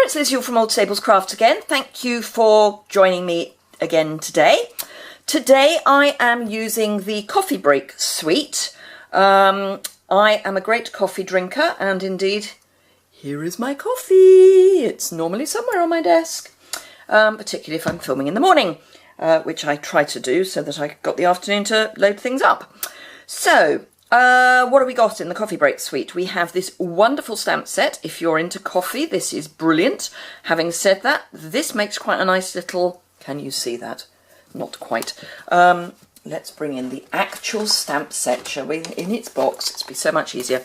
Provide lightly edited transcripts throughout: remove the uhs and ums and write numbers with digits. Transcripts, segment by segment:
it's Liz Yuille from Old Sables Crafts again. Thank you for joining me again today. Today I am using the coffee break suite. I am a great coffee drinker, and indeed, here is my coffee. It's normally somewhere on my desk, particularly if I'm filming in the morning, which I try to do so that I got the afternoon to load things up. So, what have we got in the coffee break suite? We have this wonderful stamp set. If you're into coffee, this is brilliant. Having said that, this makes quite a nice little... Can you see that? Not quite. Let's bring in the actual stamp set, shall we? In its box, it'll be so much easier.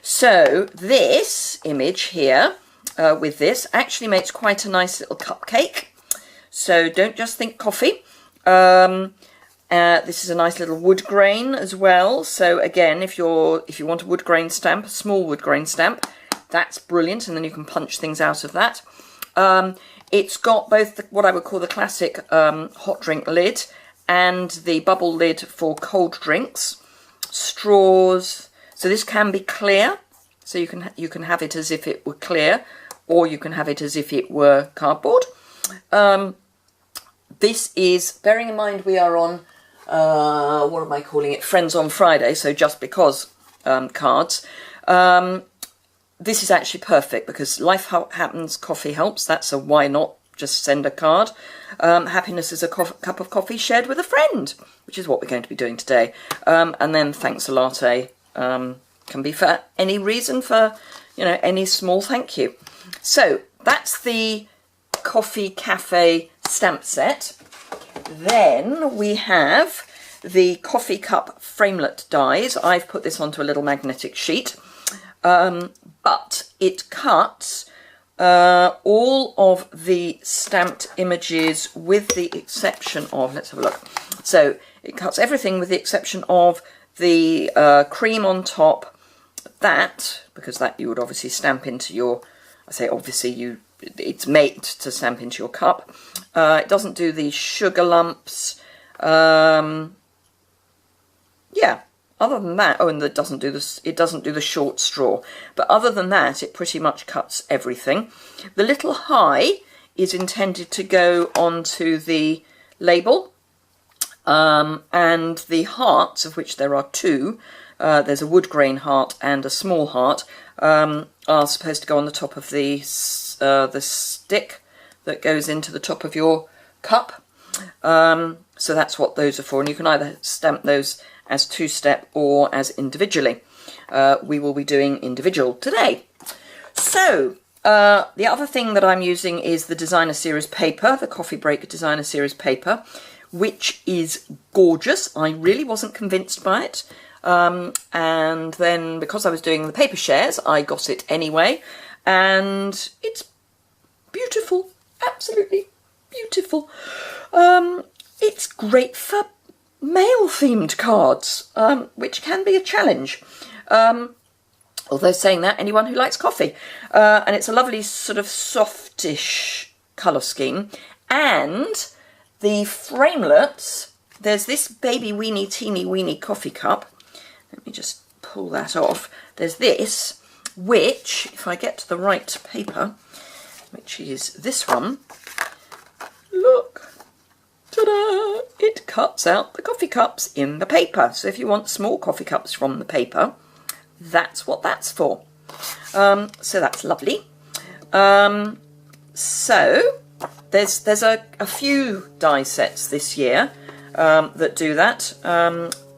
So this image here with this actually makes quite a nice little cupcake. So don't just think coffee. This is a nice little wood grain as well. So again, if you want a wood grain stamp, a small wood grain stamp, that's brilliant, and then you can punch things out of that. It's got both what I would call the classic hot drink lid and the bubble lid for cold drinks. Straws. So this can be clear, so you can have it as if it were clear, or you can have it as if it were cardboard. This is, bearing in mind we are on, what am I calling it, Friends on Friday, so just because cards. This is actually perfect because life happens, coffee helps. That's a why not just send a card. Happiness is a cup of coffee shared with a friend, which is what we're going to be doing today. And then thanks a latte can be for any reason, for, you know, any small thank you. So that's the coffee cafe stamp set. Then we have the coffee cup framelit dies. I've put this onto a little magnetic sheet, but it cuts all of the stamped images with the exception of, let's have a look. So it cuts everything with the exception of the cream on top. That, because that you would obviously stamp into your, I say obviously, it's made to stamp into your cup. It doesn't do the sugar lumps. Yeah, other than that, oh, and it doesn't do this. It doesn't do the short straw. But other than that, it pretty much cuts everything. The little high is intended to go onto the label, and the hearts, of which there are two. There's a wood grain heart and a small heart. Are supposed to go on the top of the stick that goes into the top of your cup. So that's what those are for, and you can either stamp those as two-step or as individually. We will be doing individual today. So the other thing that I'm using is the Designer Series paper, the Coffee Break Designer Series paper, which is gorgeous. I really wasn't convinced by it. And then because I was doing the paper shares, I got it anyway, and it's beautiful, absolutely beautiful. It's great for male-themed cards, which can be a challenge. Although saying that, anyone who likes coffee. And it's a lovely sort of softish colour scheme. And the Framelits, there's this baby weeny teeny weeny coffee cup. Let me just pull that off. There's this, which, if I get to the right paper, which is this one, look, ta-da! It cuts out the coffee cups in the paper. So if you want small coffee cups from the paper, that's what that's for. So that's lovely. So there's a few die sets this year that do that.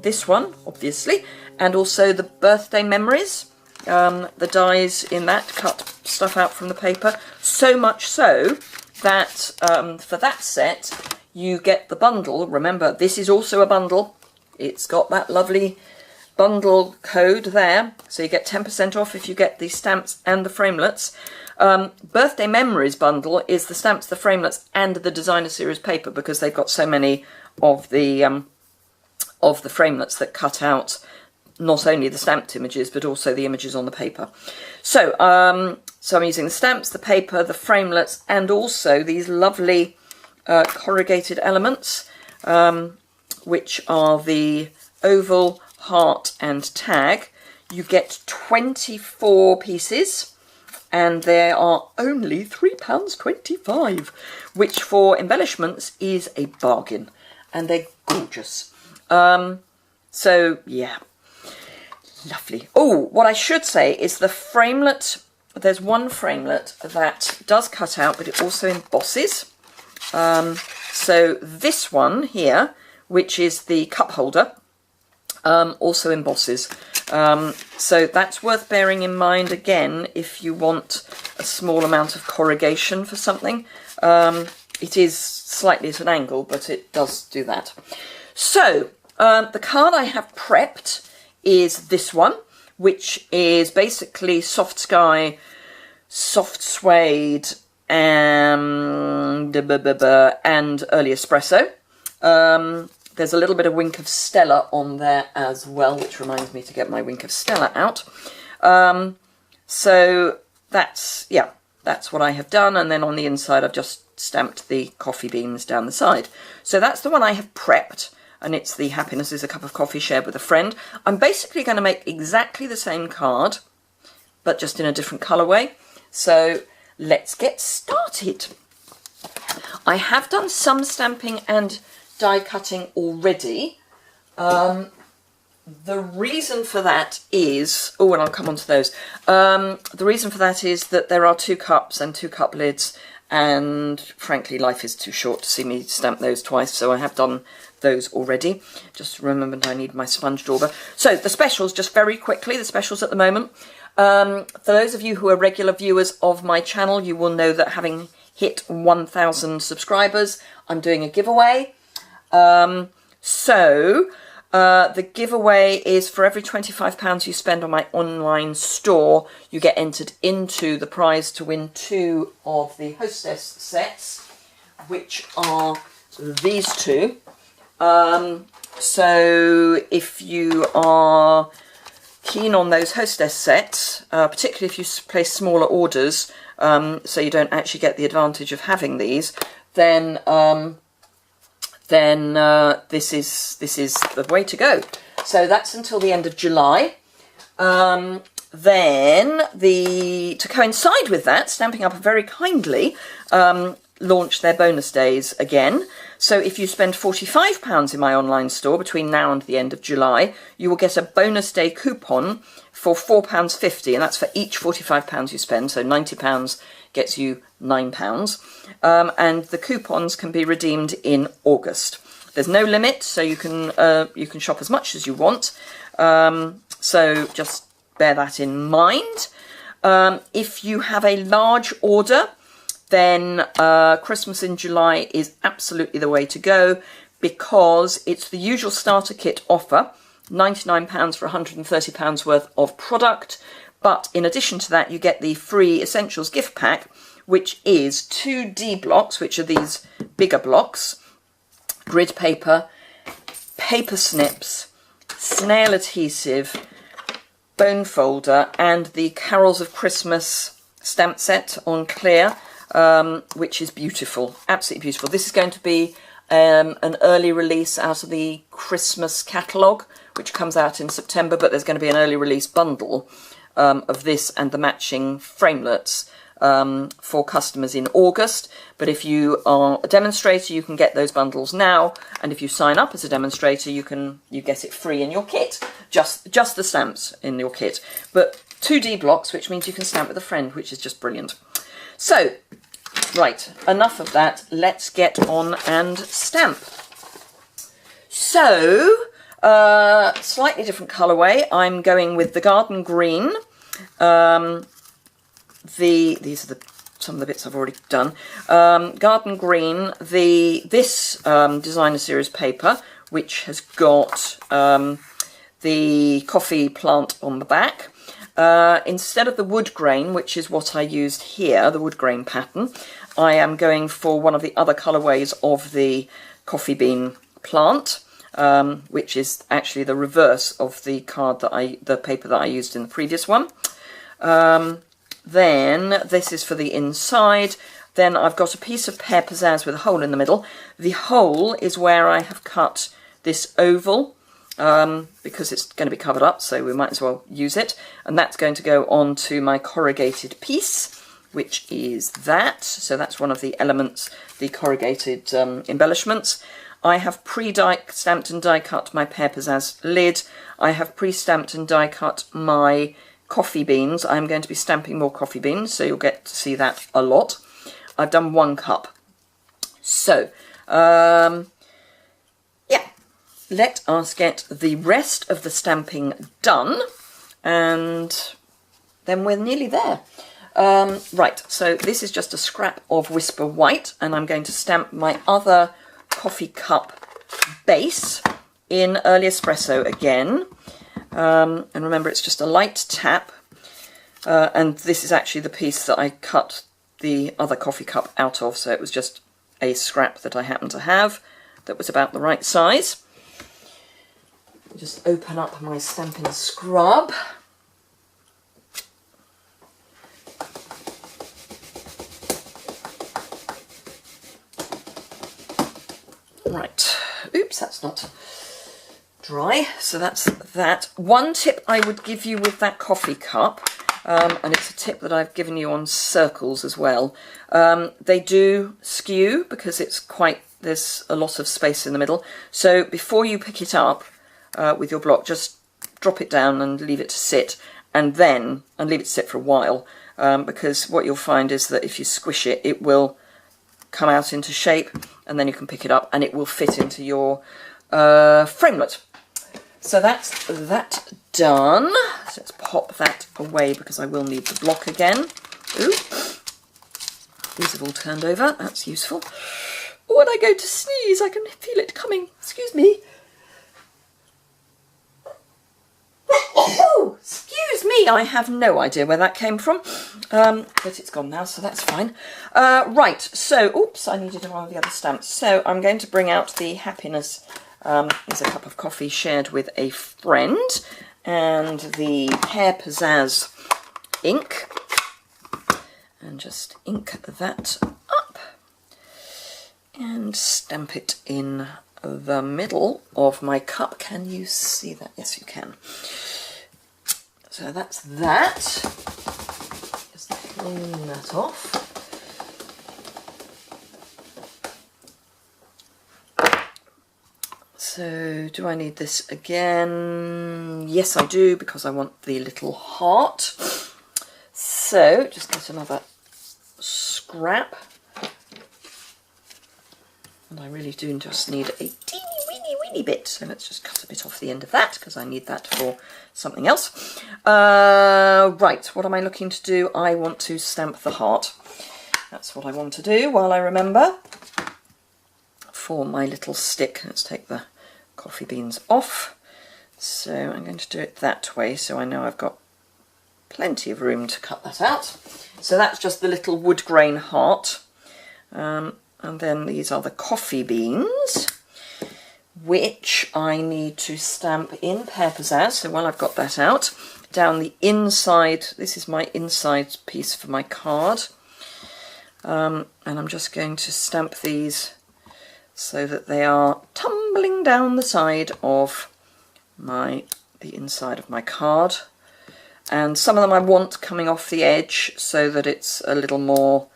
This one, obviously, and also the birthday memories. The dies in that cut stuff out from the paper. So much so that for that set, you get the bundle. Remember, this is also a bundle. It's got that lovely bundle code there. So you get 10% off if you get the stamps and the Framelits. Birthday Memories bundle is the stamps, the Framelits, and the Designer Series paper, because they've got so many of the Framelits that cut out not only the stamped images but also the images on the paper. So so I'm using the stamps, the paper, the Framelits, and also these lovely corrugated elements, which are the oval, heart and tag. You get 24 pieces, and they are only £3.25, which for embellishments is a bargain, and they're gorgeous. So yeah, lovely. Oh, what I should say is the framelit, there's one framelit that does cut out, but it also embosses. So this one here, which is the cup holder, also embosses. So that's worth bearing in mind again if you want a small amount of corrugation for something. It is slightly at an angle, but it does do that. So the card I have prepped is this one, which is basically soft sky, soft suede, and early espresso. There's a little bit of Wink of Stella on there as well, which reminds me to get my Wink of Stella out. So that's, yeah, that's what I have done. And then on the inside, I've just stamped the coffee beans down the side. So that's the one I have prepped. And it's the Happiness is a Cup of Coffee Shared with a Friend. I'm basically going to make exactly the same card, but just in a different colourway. So let's get started. I have done some stamping and die cutting already. The reason for that is, oh, and I'll come on to those. The reason for that is that there are 2 cups and 2 cup lids, and frankly life is too short to see me stamp those twice, so I have done those already. Just remembered I need my sponge dauber. So the specials, just very quickly, the specials at the moment. For those of you who are regular viewers of my channel, you will know that having hit 1,000 subscribers, I'm doing a giveaway. The giveaway is for every £25 you spend on my online store, you get entered into the prize to win 2 of the Hostess sets, which are these 2. So if you are keen on those Hostess sets, particularly if you place smaller orders, so you don't actually get the advantage of having these, then this is the way to go. So that's until the end of July. Then to coincide with that, Stampin' Up very kindly launched their bonus days again. So if you spend £45 in my online store between now and the end of July, you will get a bonus day coupon for £4.50, and that's for each £45 you spend. So £90 gets you £9, and the coupons can be redeemed in August. There's no limit, so you can shop as much as you want. So just bear that in mind. If you have a large order, then Christmas in July is absolutely the way to go, because it's the usual starter kit offer, £99 for £130 worth of product. But in addition to that, you get the free Essentials gift pack, which is 2 D blocks, which are these bigger blocks, grid paper, paper snips, snail adhesive, bone folder, and the Carols of Christmas stamp set on clear, which is beautiful, absolutely beautiful. This is going to be an early release out of the Christmas catalogue, which comes out in September, but there's going to be an early release bundle of this and the matching framelits for customers in August. But if you are a demonstrator, you can get those bundles now, and if you sign up as a demonstrator, you get it free in your kit, just the stamps in your kit. But 2 D blocks, which means you can stamp with a friend, which is just brilliant. So, right, enough of that. Let's get on and stamp. So, slightly different colourway. I'm going with the garden green. These are some of the bits I've already done. Garden green. This designer series paper, which has got the coffee plant on the back. Instead of the wood grain, which is what I used here, the wood grain pattern, I am going for one of the other colourways of the coffee bean plant, which is actually the reverse of the the paper that I used in the previous one. Then this is for the inside. Then I've got a piece of pear pizzazz with a hole in the middle. The hole is where I have cut this oval because it's going to be covered up, so we might as well use it. And that's going to go on to my corrugated piece, which is that. So that's one of the elements, the corrugated embellishments. I have pre-stamped and die cut my Pear Pizzazz lid. I have pre-stamped and die cut my coffee beans. I'm going to be stamping more coffee beans, so you'll get to see that a lot. I've done 1 cup. So, yeah, let us get the rest of the stamping done, and then we're nearly there. Right, so this is just a scrap of Whisper White, and I'm going to stamp my other coffee cup base in Early Espresso again. And remember, it's just a light tap, and this is actually the piece that I cut the other coffee cup out of, so it was just a scrap that I happened to have that was about the right size. Just open up my Stampin' Scrub. Right, oops, that's not dry, so that's that. One tip I would give you with that coffee cup, and it's a tip that I've given you on circles as well, they do skew because there's a lot of space in the middle, so before you pick it up with your block, just drop it down and leave it to sit, and leave it to sit for a while, because what you'll find is that if you squish it, it will come out into shape, and then you can pick it up and it will fit into your framelit. So that's that done. So let's pop that away because I will need the block again. Ooh, these have all turned over. That's useful. Oh, when I go to sneeze, I can feel it coming. Excuse me. Oh, excuse me. I have no idea where that came from, but it's gone now, so that's fine. Right, so, oops, I needed one of the other stamps. So I'm going to bring out the Happiness is a cup of coffee shared with a friend, and the Pear Pizzazz ink, and just ink that up and stamp it in the middle of my cup. Can you see that? Yes, you can. So that's that. Just clean that off. So do I need this again? Yes, I do, because I want the little heart. So just get another scrap. And I really do just need a teeny weeny bit. So let's just cut a bit off the end of that, because I need that for something else. Right, what am I looking to do? I want to stamp the heart. That's what I want to do while I remember. For my little stick, let's take the coffee beans off. So I'm going to do it that way, so I know I've got plenty of room to cut that out. So that's just the little wood grain heart. And then these are the coffee beans, which I need to stamp in Pear Pizzazz. So while I've got that out, down the inside, this is my inside piece for my card. And I'm just going to stamp these so that they are tumbling down the side of the inside of my card. And some of them I want coming off the edge so that it's a little more,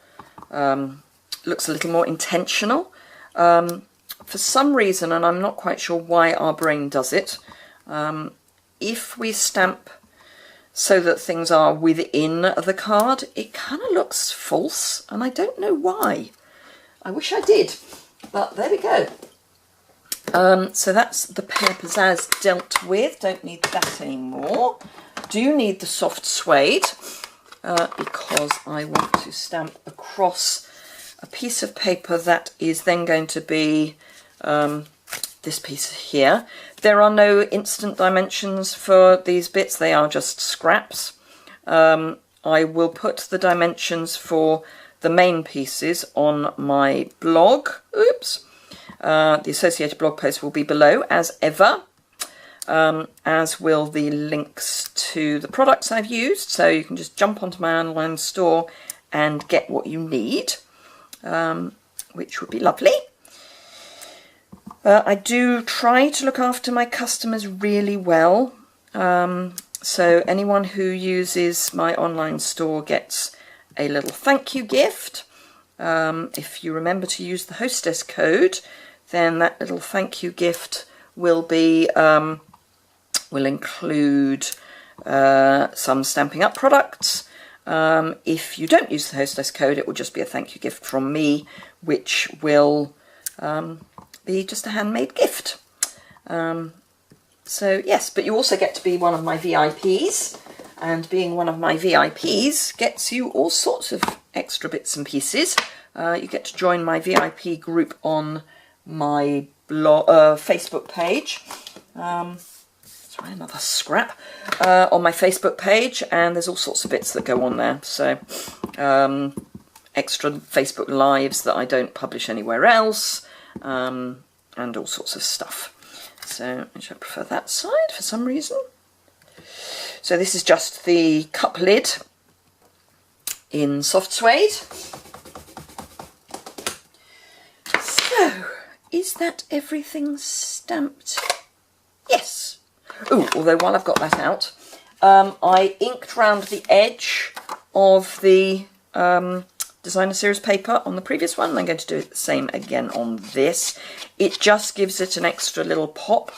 looks a little more intentional. For some reason, and I'm not quite sure why our brain does it, if we stamp so that things are within the card, it kind of looks false, and I don't know why. I wish I did. But there we go. So that's the Pear Pizzazz dealt with. Don't need that anymore. Do need the soft suede because I want to stamp across a piece of paper that is then going to be this piece here. There are no instant dimensions for these bits. They are just scraps. I will put the dimensions for the main pieces on my blog. Oops. The associated blog post will be below, as ever, as will the links to the products I've used, so you can just jump onto my online store and get what you need, which would be lovely. I do try to look after my customers really well. So anyone who uses my online store gets a little thank you gift. If you remember to use the Hostess Code, then that little thank you gift will be will include some Stampin' Up products. If you don't use the Hostess Code, it will just be a thank you gift from me, which will be just a handmade gift. So yes, but you also get to be one of my VIPs, and being one of my VIPs gets you all sorts of extra bits and pieces. You get to join my VIP group on my Facebook page. Sorry, another scrap. On my Facebook page, and there's all sorts of bits that go on there. So extra Facebook lives that I don't publish anywhere else, and all sorts of stuff. So I prefer that side for some reason. So this is just the cup lid in soft suede. So, is that everything stamped? Yes. Oh, although while I've got that out, I inked round the edge of the designer series paper on the previous one. I'm going to do the same again on this. It just gives it an extra little pop.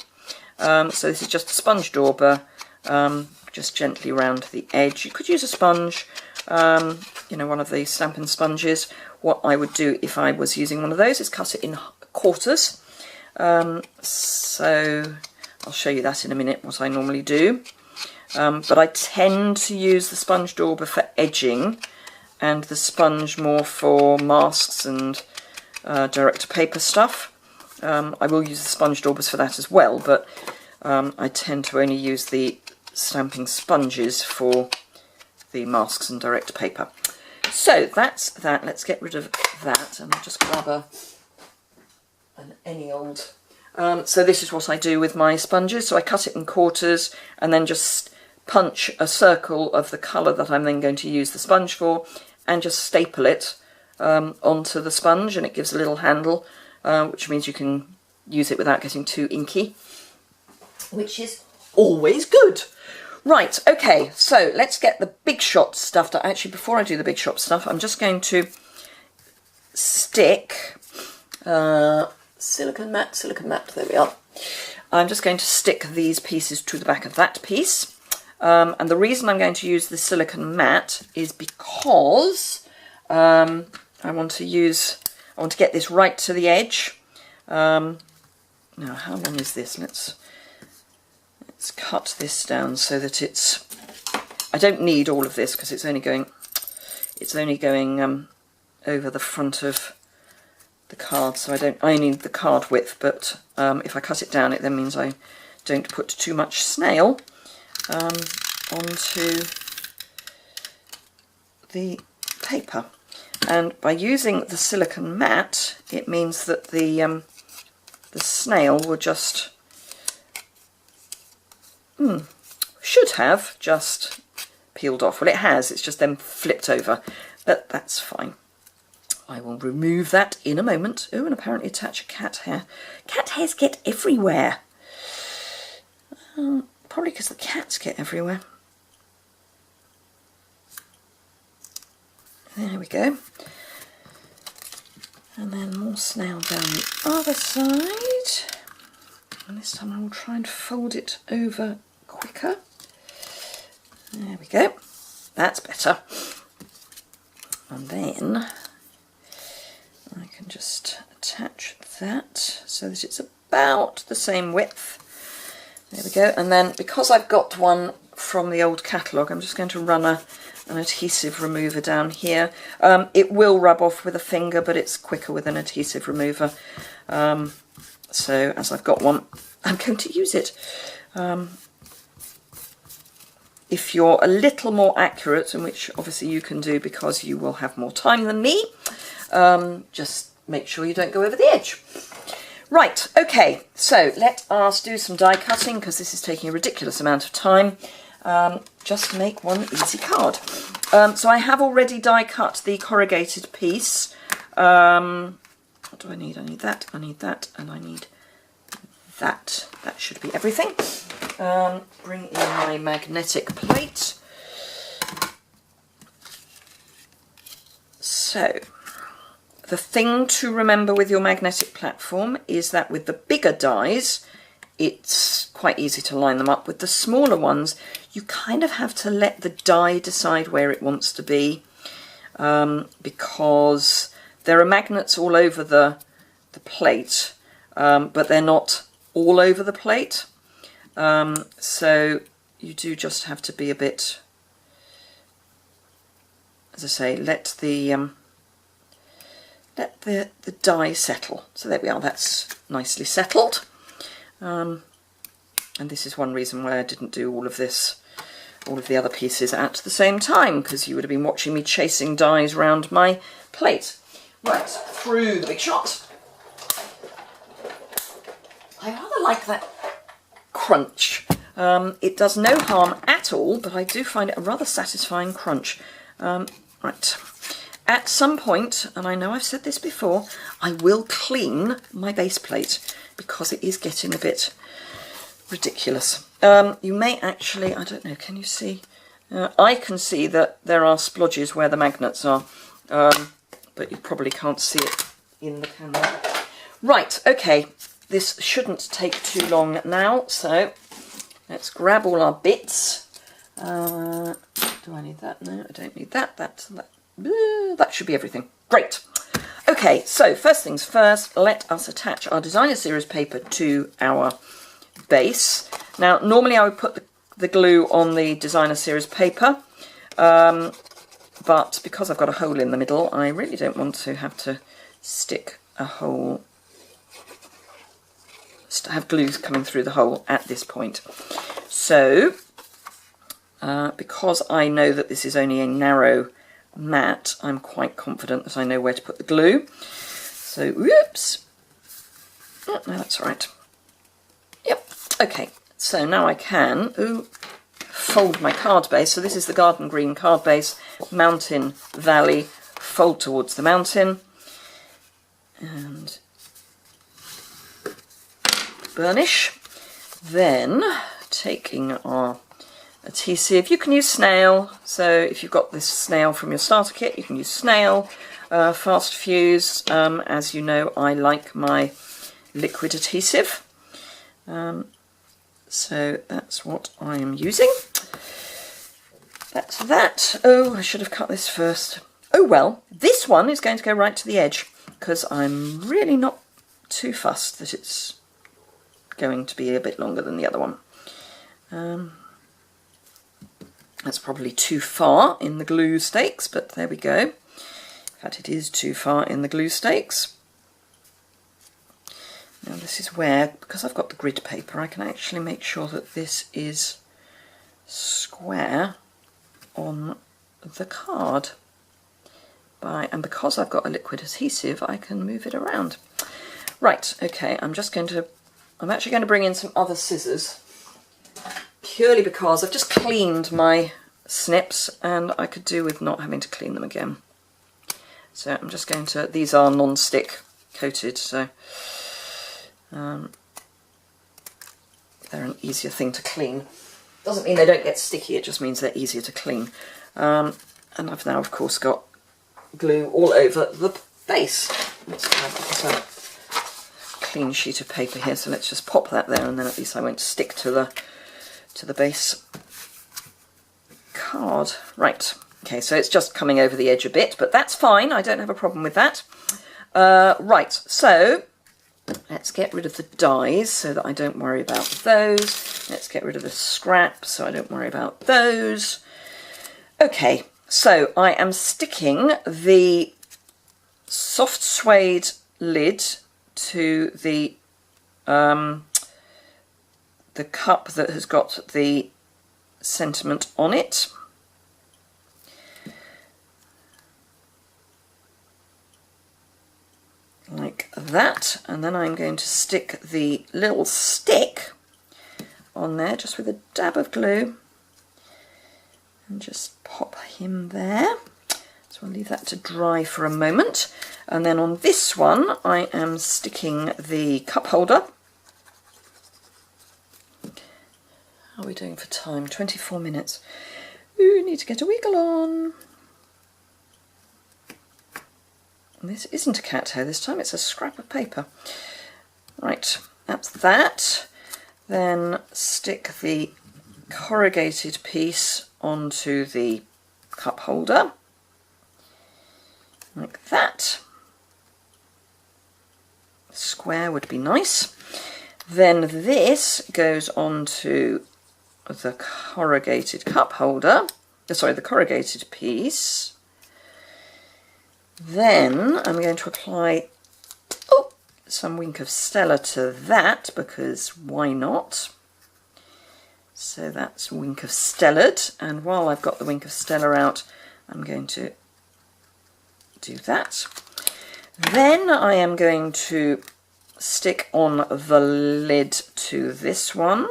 So this is just a sponge dauber, just gently round the edge. You could use a sponge, you know, one of the Stampin' sponges. What I would do if I was using one of those is cut it in quarters. So I'll show you that in a minute, what I normally do. But I tend to use the sponge dauber for edging, and the sponge more for masks and direct-to-paper stuff. I will use the sponge daubers for that as well, but I tend to only use the stamping sponges for the masks and direct-to-paper. So that's that. Let's get rid of that, and I'll just grab any old... so this is what I do with my sponges. So I cut it in quarters and then just punch a circle of the colour that I'm then going to use the sponge for, and just staple it onto the sponge, and it gives a little handle, which means you can use it without getting too inky, which is always good. Right, okay, so let's get the big shot stuff done. Actually, before I do the big shot stuff, I'm just going to stick silicone matte, there we are. I'm just going to stick these pieces to the back of that piece. And the reason I'm going to use the silicone matte is because I want to get this right to the edge. Now, how long is this? Let's cut this down so that it's... I don't need all of this because it's only going over the front of the card, so I need the card width, but if I cut it down, it then means I don't put too much snail onto the paper. And by using the silicone matte, it means that the snail will just should have just peeled off. Well, it has, it's just then flipped over, but that's fine. I will remove that in a moment. Oh, and apparently attach a cat hair. Cat hairs get everywhere. Probably because the cats get everywhere. There we go. And then more snail down the other side. And this time I will try and fold it over quicker. There we go. That's better. And then I can just attach that so that it's about the same width. There we go. And then because I've got one from the old catalogue, I'm just going to run an adhesive remover down here. It will rub off with a finger, but it's quicker with an adhesive remover. So as I've got one, I'm going to use it. If you're a little more accurate, and which obviously you can do because you will have more time than me, just make sure you don't go over the edge. Right, okay, so let us do some die cutting because this is taking a ridiculous amount of time. Just to make one easy card. So I have already die cut the corrugated piece. What do I need? I need that, and I need that. That should be everything. Bring in my magnetic plate. So, the thing to remember with your magnetic platform is that with the bigger dies, it's quite easy to line them up. With the smaller ones, you kind of have to let the die decide where it wants to be, because there are magnets all over the plate, but they're not all over the plate. So you do just have to be a bit, as I say, let the die settle. So there we are, that's nicely settled. And this is one reason why I didn't do all of the other pieces at the same time, because you would have been watching me chasing dies around my plate. Right, through the big shot. I rather like that crunch. It does no harm at all, but I do find it a rather satisfying crunch. Right. At some point, and I know I've said this before, I will clean my base plate because it is getting a bit ridiculous. You may actually, I don't know, can you see? I can see that there are splodges where the magnets are, but you probably can't see it in the camera. Right, okay, this shouldn't take too long now, so let's grab all our bits. Do I need that? No, I don't need that. That should be everything. Great. Okay, so first things first, let us attach our designer series paper to our base. Now, normally I would put the glue on the designer series paper, but because I've got a hole in the middle, I really don't want to have to stick a hole, have glue coming through the hole at this point. So, because I know that this is only a narrow mat, I'm quite confident that I know where to put the glue. So, whoops. Oh, no, that's all right. Yep. Okay. So now I can fold my card base. So this is the garden green card base, mountain, valley, fold towards the mountain, and burnish. Then taking our adhesive, you can use snail. So if you've got this snail from your starter kit, you can use snail, fast fuse. As you know, I like my liquid adhesive. So that's what I am using. That's that. Oh, I should have cut this first. Oh well, this one is going to go right to the edge because I'm really not too fussed that it's going to be a bit longer than the other one. That's probably too far in the glue stakes, but there we go. In fact, it is too far in the glue stakes. Now this is where, because I've got the grid paper, I can actually make sure that this is square on the card. And because I've got a liquid adhesive, I can move it around. Right, okay, I'm actually going to bring in some other scissors, purely because I've just cleaned my snips and I could do with not having to clean them again. So I'm just going to, these are non-stick coated, so they're an easier thing to clean. Doesn't mean they don't get sticky, it just means they're easier to clean. And I've now of course got glue all over the base. Let's have a clean sheet of paper here, so let's just pop that there, and then at least I won't stick to the base card. Right, okay, so it's just coming over the edge a bit, but that's fine, I don't have a problem with that. Right, so let's get rid of the dies so that I don't worry about those. Let's get rid of the scraps so I don't worry about those. Okay, so I am sticking the soft suede lid to the cup that has got the sentiment on it. Like that, and then I'm going to stick the little stick on there just with a dab of glue and just pop him there. So I'll leave that to dry for a moment, and then on this one I am sticking the cup holder are we doing for time? 24 minutes. Ooh, need to get a wiggle on. And this isn't a cat hair this time, it's a scrap of paper. Right, that's that. Then stick the corrugated piece onto the cup holder, like that. Square would be nice. Then this goes onto the corrugated cup holder, sorry, the corrugated piece. Then I'm going to apply some Wink of Stella to that, because why not? So that's Wink of Stella'd, and while I've got the Wink of Stella out, I'm going to do that. Then I am going to stick on the lid to this one.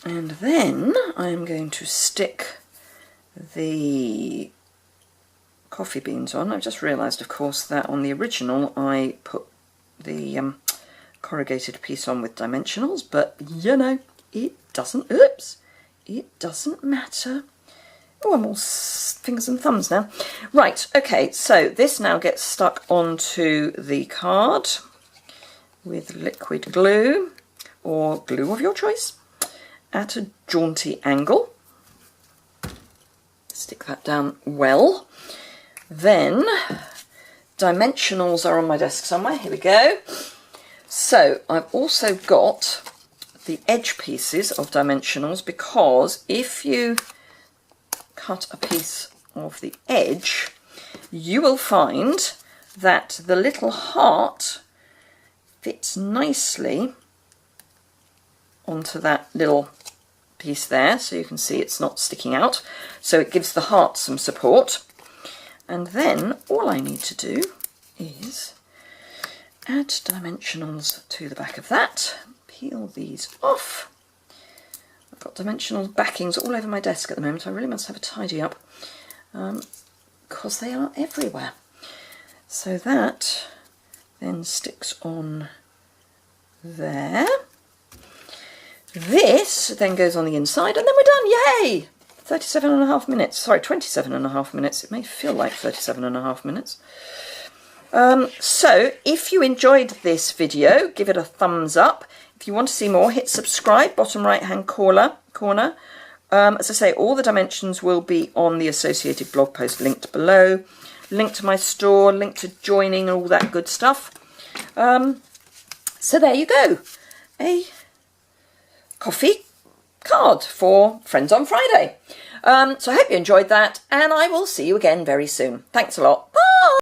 And then I'm going to stick the coffee beans on. I've just realised, of course, that on the original I put the corrugated piece on with dimensionals, but you know, it doesn't, it doesn't matter. Oh, I'm all fingers and thumbs now. Right, okay, so this now gets stuck onto the card with liquid glue, or glue of your choice, at a jaunty angle. Stick that down well. Then dimensionals are on my desk somewhere. Here we go. So I've also got the edge pieces of dimensionals, because if you cut a piece of the edge, you will find that the little heart fits nicely onto that little piece there, so you can see it's not sticking out, so it gives the heart some support. And then all I need to do is add dimensionals to the back of that, peel these off. I've got dimensional backings all over my desk at the moment. I really must have a tidy up, because they are everywhere. So that then sticks on there. This then goes on the inside, and then we're done. Yay! 37.5 minutes. Sorry, 27.5 minutes. It may feel like 37.5 minutes. So if you enjoyed this video, give it a thumbs up. If you want to see more, hit subscribe, bottom right hand corner. As I say, all the dimensions will be on the associated blog post linked below. Link to my store, link to joining, all that good stuff. So there you go. A coffee card for Friends on Friday. So I hope you enjoyed that, and I will see you again very soon. Thanks a lot. Bye!